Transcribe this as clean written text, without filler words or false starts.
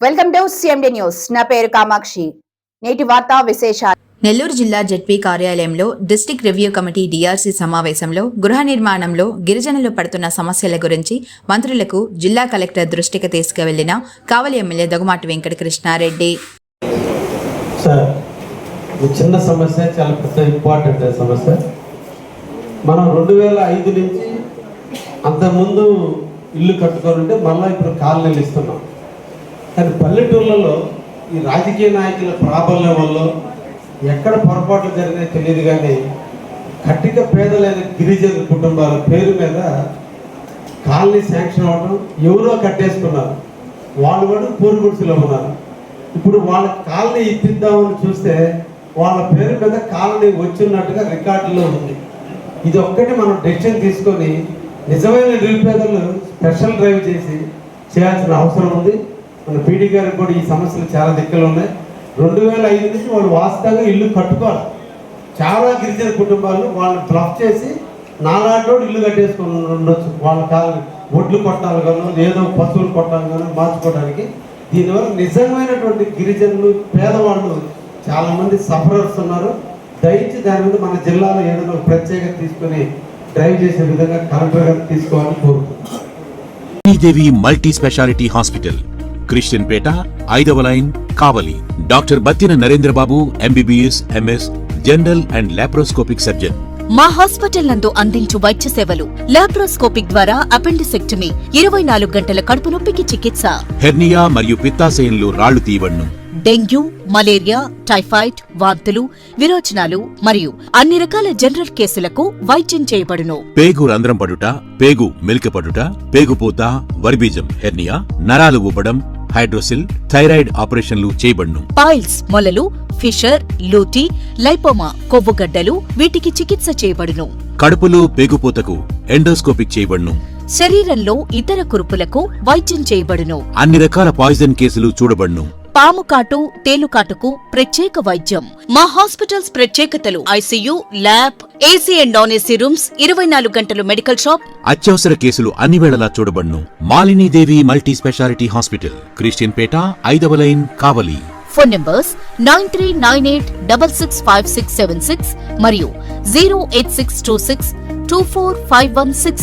Welcome to CMD news. నా పేరు కామాక్షి. నేటి వార్తా విశేషాలు. నెల్లూరు జిల్లా జెడ్పీ కార్యాలయంలో డిస్ట్రిక్ట్ రివ్యూ కమిటీ డిఆర్సీ సమావేశంలో గృహ నిర్మాణంలో గిరిజనులు పడుతున్న సమస్యల గురించి మంత్రులకు జిల్లా కలెక్టర్ దృష్టికి తీసుకువెళ్లిన కావలి ఎమ్మెల్యే దొగమాటి వెంకటకృష్ణారెడ్డి. చిన్న సమస్య, చాలా పెద్ద ఇంపార్టెంట్ సమస్య. మనం 2005 నుంచి అంతకుముందు ఇల్లు కట్టుకోవాలంటే మళ్ళీ ఇప్పుడు కాలనీలు ఇస్తున్నాం. కానీ పల్లెటూళ్ళలో ఈ రాజకీయ నాయకుల ప్రాబల్యం వల్ల ఎక్కడ పొరపాట్లు జరిగినాయో తెలియదు, కానీ కట్టిక పేదలైన గిరిజన కుటుంబాల పేరు మీద కాలనీ శాంక్షన్ అవ్వడం, ఎవరో కట్టేసుకున్నారు, వాళ్ళు కూడా పూర్గుడిసిలో ఉన్నారు. ఇప్పుడు వాళ్ళ కాలనీ ఇప్పిద్దామని చూస్తే వాళ్ళ పేరు మీద కాలనీ వచ్చినట్టుగా రికార్డులో ఉంది. ఇది ఒక్కటి మనం డెసిషన్ తీసుకొని నిజమైన నిరుపేదలు స్పెషల్ డ్రైవ్ చేసి చేయాల్సిన అవసరం ఉంది. మన పీడీ గారికి కూడా ఈ సమస్యలు చాలా దిక్కలు ఉన్నాయి. 2005 నుంచి వాళ్ళు వాస్తవంగా ఇల్లు కట్టుకోవాలి. చాలా గిరిజన కుటుంబాలు వాళ్ళని బ్లఫ్ చేసి నాలాంటి ఇల్లు కట్టేసుకొని ఉండొచ్చు. వాళ్ళ కాలం ఒడ్లు కొట్టాలి గాను, ఏదో పశువులు కొట్టాలి గాను మార్చుకోవడానికి. దీనివల్ల నిజమైనటువంటి గిరిజనులు, పేదవాళ్ళు చాలామంది సఫరర్స్ ఉన్నారు. దయచేసి దాని మీద మన జిల్లాలో ఏదైనా ప్రత్యేకత తీసుకుని డ్రైవ్ చేసే విధంగా కలెక్టర్ గారు తీసుకోవాలని కోరుతున్నాను. దేవి multi speciality hospital, Christian Peta, 5వ line, Kavali. Doctor Battina Narendra Babu, MBBS, MS, general and laparoscopic surgeon. మా హాస్పిటల్ నందు అందించు వైద్య సేవలు: లాప్రోస్కోపిక్ ద్వారా అపెండిసెక్టమీ, 24 గంటల కడుపు నొప్పికి చికిత్స, హెర్నియా మరియు పిత్తాశయంలో రాళ్లు తీయబడును, డెంగ్యూ, మలేరియా, టైఫాయిడ్, వాంతులు, విరోచనాలు మరియు అన్ని రకాల జనరల్ కేసులకు వైద్యం చేయబడును. పేగు రంధ్రం పడుట, పేగు మెలికపడుట, పేగుపూత, వర్బీజం, హెర్నియా, నరాలు ఊపడం, హైడ్రోసిల్, థైరాయిడ్ ఆపరేషన్లు చేయబడును. పైల్స్, మొలలు, ఫిషర్, లూటీ, లైపోమా, కొవ్వుగడ్డలు, వీటికి చికిత్స చేయబడును. కడుపులో పేగుపూతకు ఎండోస్కోపిక్ చేయబడును. శరీరంలో ఇతర కురుపులకు వైద్యం చేయబడును. అన్ని రకాల పాయిజన్ కేసులు చూడబడును. పాము కాటు, తేలుకాటుకు ప్రత్యేక వైద్యం. మా హాస్పిటల్స్ ప్రత్యేకతలు: ICU, lab, AC and non AC rooms, 24 గంటలు మెడికల్ షాప్. అత్యవసర కేసులు అన్ని వేళలా చూడబడును. Malinidevi multi speciality hospital, Christian Peta, 5వ లైన్, కావలి. ఫోన్ నంబర్స్ 9398665676 మరియు 08626245166.